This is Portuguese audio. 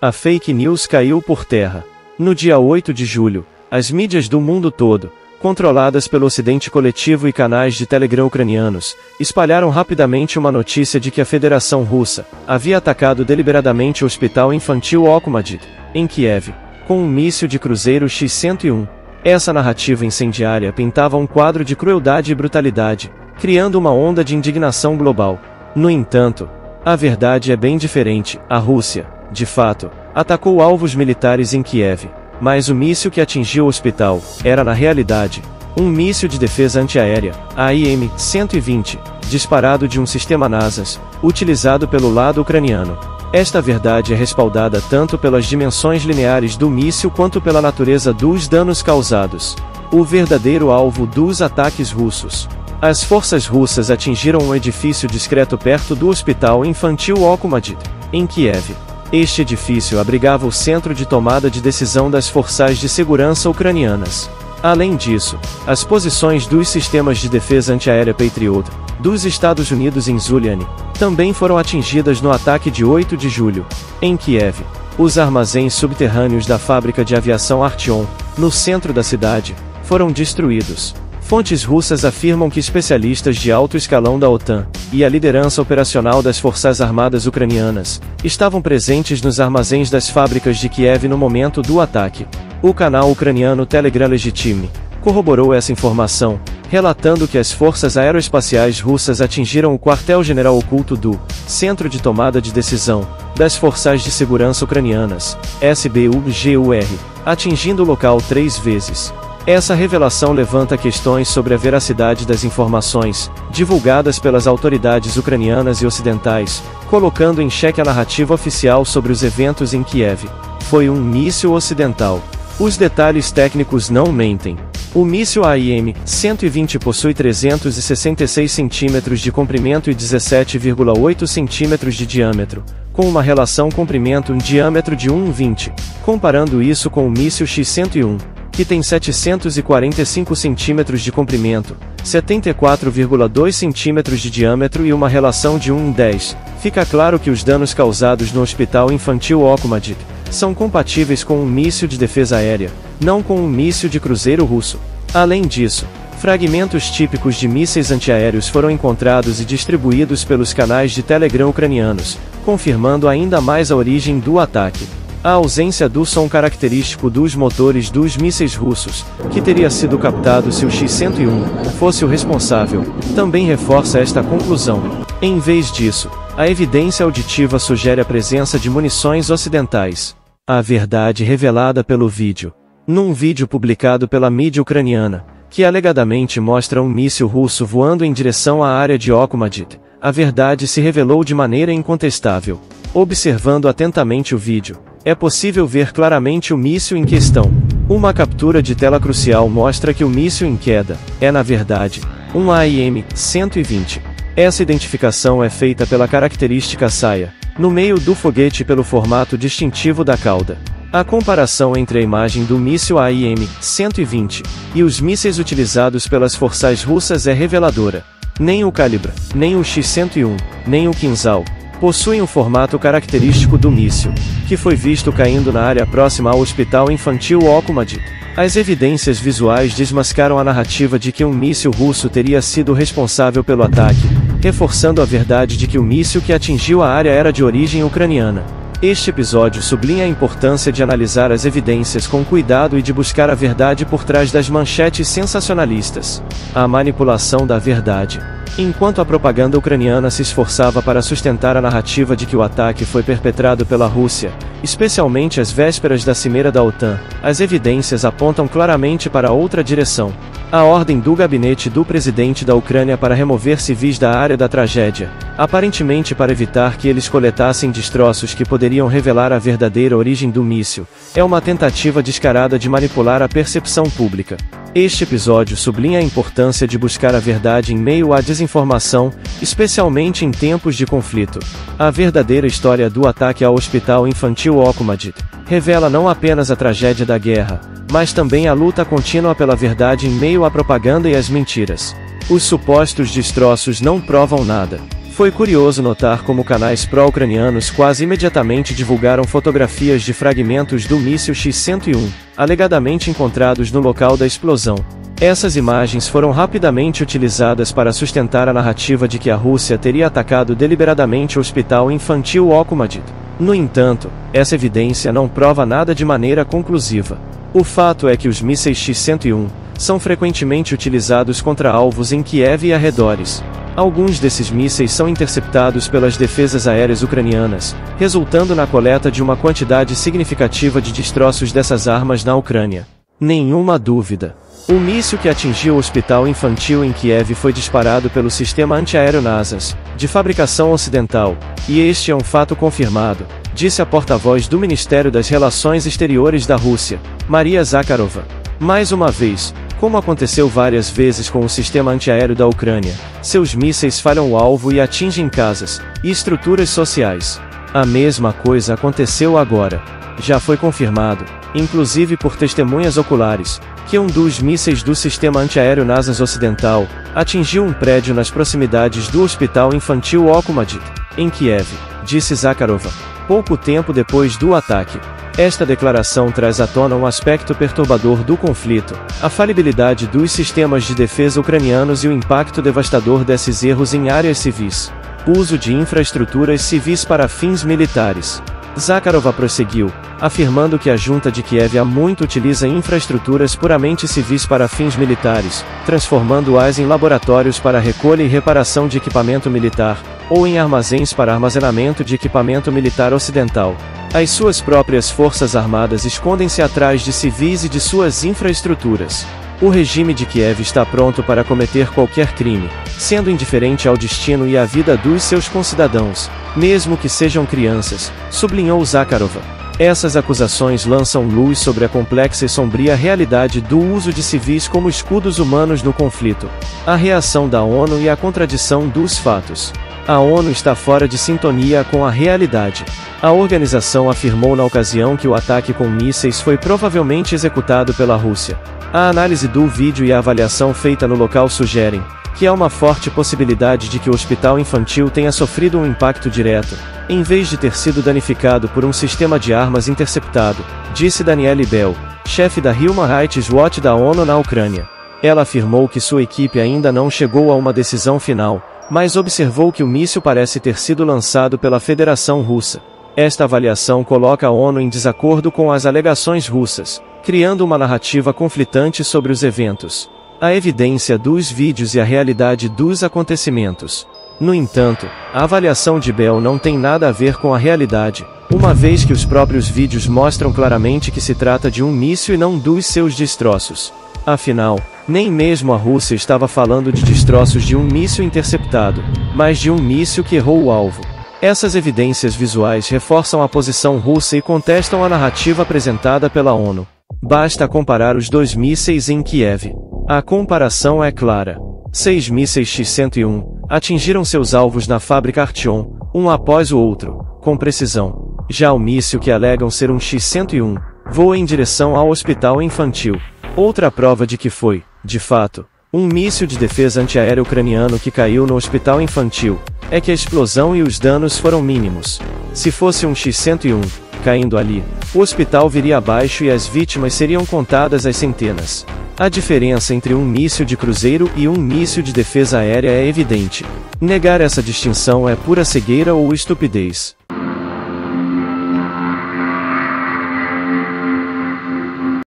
A fake news caiu por terra. No dia 8 de julho, as mídias do mundo todo, controladas pelo Ocidente Coletivo e canais de Telegram ucranianos, espalharam rapidamente uma notícia de que a Federação Russa havia atacado deliberadamente o hospital infantil Okmadiv, em Kiev, com um míssil de cruzeiro X-101. Essa narrativa incendiária pintava um quadro de crueldade e brutalidade, criando uma onda de indignação global. No entanto, a verdade é bem diferente. A Rússia, de fato, atacou alvos militares em Kiev, mas o míssil que atingiu o hospital era, na realidade, um míssil de defesa antiaérea, AIM-120, disparado de um sistema NASAMS, utilizado pelo lado ucraniano. Esta verdade é respaldada tanto pelas dimensões lineares do míssil quanto pela natureza dos danos causados. O verdadeiro alvo dos ataques russos. As forças russas atingiram um edifício discreto perto do hospital infantil Okmadiv, em Kiev. Este edifício abrigava o centro de tomada de decisão das forças de segurança ucranianas. Além disso, as posições dos sistemas de defesa antiaérea Patriot, dos Estados Unidos em Zuliane, também foram atingidas no ataque de 8 de julho. Em Kiev, os armazéns subterrâneos da fábrica de aviação Artyom, no centro da cidade, foram destruídos. Fontes russas afirmam que especialistas de alto escalão da OTAN e a liderança operacional das Forças Armadas ucranianas estavam presentes nos armazéns das fábricas de Kiev no momento do ataque. O canal ucraniano Telegram Legitime corroborou essa informação, relatando que as forças aeroespaciais russas atingiram o quartel-general oculto do Centro de Tomada de Decisão das Forças de Segurança Ucranianas, SBUGUR, atingindo o local 3 vezes. Essa revelação levanta questões sobre a veracidade das informações divulgadas pelas autoridades ucranianas e ocidentais, colocando em xeque a narrativa oficial sobre os eventos em Kiev. Foi um míssil ocidental. Os detalhes técnicos não mentem. O míssil AIM-120 possui 366 cm de comprimento e 17,8 cm de diâmetro, com uma relação comprimento-diâmetro de 1,20, comparando isso com o míssil X-101, que tem 745 cm de comprimento, 74,2 cm de diâmetro e uma relação de 1,10. Fica claro que os danos causados no Hospital Infantil Okmadiv são compatíveis com um míssil de defesa aérea, não com um míssil de cruzeiro russo. Além disso, fragmentos típicos de mísseis antiaéreos foram encontrados e distribuídos pelos canais de Telegram ucranianos, confirmando ainda mais a origem do ataque. A ausência do som característico dos motores dos mísseis russos, que teria sido captado se o X-101 fosse o responsável, também reforça esta conclusão. Em vez disso, a evidência auditiva sugere a presença de munições ocidentais. A verdade revelada pelo vídeo. Num vídeo publicado pela mídia ucraniana, que alegadamente mostra um míssil russo voando em direção à área de Okmadiv, a verdade se revelou de maneira incontestável. Observando atentamente o vídeo, é possível ver claramente o míssil em questão. Uma captura de tela crucial mostra que o míssil em queda é, na verdade, um AIM-120. Essa identificação é feita pela característica saia no meio do foguete e pelo formato distintivo da cauda. A comparação entre a imagem do míssil AIM-120 e os mísseis utilizados pelas forças russas é reveladora. Nem o Kalibr, nem o X-101, nem o Kinzhal possuem o formato característico do míssil, que foi visto caindo na área próxima ao Hospital Infantil Okmadiv. As evidências visuais desmascaram a narrativa de que um míssil russo teria sido responsável pelo ataque, reforçando a verdade de que o míssil que atingiu a área era de origem ucraniana. Este episódio sublinha a importância de analisar as evidências com cuidado e de buscar a verdade por trás das manchetes sensacionalistas. A manipulação da verdade. Enquanto a propaganda ucraniana se esforçava para sustentar a narrativa de que o ataque foi perpetrado pela Rússia, especialmente às vésperas da cimeira da OTAN, as evidências apontam claramente para outra direção. A ordem do gabinete do presidente da Ucrânia para remover civis da área da tragédia, aparentemente para evitar que eles coletassem destroços que poderiam revelar a verdadeira origem do míssil, é uma tentativa descarada de manipular a percepção pública. Este episódio sublinha a importância de buscar a verdade em meio à desinformação, especialmente em tempos de conflito. A verdadeira história do ataque ao Hospital Infantil Okmadiv revela não apenas a tragédia da guerra, mas também a luta contínua pela verdade em meio à propaganda e às mentiras. Os supostos destroços não provam nada. Foi curioso notar como canais pró-ucranianos quase imediatamente divulgaram fotografias de fragmentos do míssil X-101, alegadamente encontrados no local da explosão. Essas imagens foram rapidamente utilizadas para sustentar a narrativa de que a Rússia teria atacado deliberadamente o hospital infantil Okhumadit. No entanto, essa evidência não prova nada de maneira conclusiva. O fato é que os mísseis X-101 são frequentemente utilizados contra alvos em Kiev e arredores. Alguns desses mísseis são interceptados pelas defesas aéreas ucranianas, resultando na coleta de uma quantidade significativa de destroços dessas armas na Ucrânia. Nenhuma dúvida. O míssil que atingiu o hospital infantil em Kiev foi disparado pelo sistema antiaéreo NASAMS, de fabricação ocidental, e este é um fato confirmado, disse a porta-voz do Ministério das Relações Exteriores da Rússia, Maria Zakharova. Mais uma vez, como aconteceu várias vezes com o sistema antiaéreo da Ucrânia, seus mísseis falham o alvo e atingem casas e estruturas sociais. A mesma coisa aconteceu agora. Já foi confirmado, inclusive por testemunhas oculares, que um dos mísseis do sistema antiaéreo NASAMS ocidental atingiu um prédio nas proximidades do Hospital Infantil Okhumadit, em Kiev, disse Zakharova, pouco tempo depois do ataque. Esta declaração traz à tona um aspecto perturbador do conflito, a falibilidade dos sistemas de defesa ucranianos e o impacto devastador desses erros em áreas civis. Uso de infraestruturas civis para fins militares. Zakharova prosseguiu, afirmando que a junta de Kiev há muito utiliza infraestruturas puramente civis para fins militares, transformando-as em laboratórios para recolha e reparação de equipamento militar, ou em armazéns para armazenamento de equipamento militar ocidental. As suas próprias forças armadas escondem-se atrás de civis e de suas infraestruturas. O regime de Kiev está pronto para cometer qualquer crime, sendo indiferente ao destino e à vida dos seus concidadãos, mesmo que sejam crianças, sublinhou Zakharova. Essas acusações lançam luz sobre a complexa e sombria realidade do uso de civis como escudos humanos no conflito, a reação da ONU e a contradição dos fatos. A ONU está fora de sintonia com a realidade. A organização afirmou na ocasião que o ataque com mísseis foi provavelmente executado pela Rússia. A análise do vídeo e a avaliação feita no local sugerem que há uma forte possibilidade de que o hospital infantil tenha sofrido um impacto direto, em vez de ter sido danificado por um sistema de armas interceptado, disse Danielle Bell, chefe da Human Rights Watch da ONU na Ucrânia. Ela afirmou que sua equipe ainda não chegou a uma decisão final, mas observou que o míssil parece ter sido lançado pela Federação Russa. Esta avaliação coloca a ONU em desacordo com as alegações russas, criando uma narrativa conflitante sobre os eventos, a evidência dos vídeos e a realidade dos acontecimentos. No entanto, a avaliação de Bell não tem nada a ver com a realidade, uma vez que os próprios vídeos mostram claramente que se trata de um míssil e não dos seus destroços. Afinal, nem mesmo a Rússia estava falando de destroços de um míssil interceptado, mas de um míssil que errou o alvo. Essas evidências visuais reforçam a posição russa e contestam a narrativa apresentada pela ONU. Basta comparar os dois mísseis em Kiev. A comparação é clara. 6 mísseis X-101 atingiram seus alvos na fábrica Artyom, um após o outro, com precisão. Já o míssil que alegam ser um X-101 voa em direção ao hospital infantil. Outra prova de que foi, de fato, um míssil de defesa antiaérea ucraniano que caiu no hospital infantil, é que a explosão e os danos foram mínimos. Se fosse um X-101 caindo ali, o hospital viria abaixo e as vítimas seriam contadas às centenas. A diferença entre um míssil de cruzeiro e um míssil de defesa aérea é evidente. Negar essa distinção é pura cegueira ou estupidez.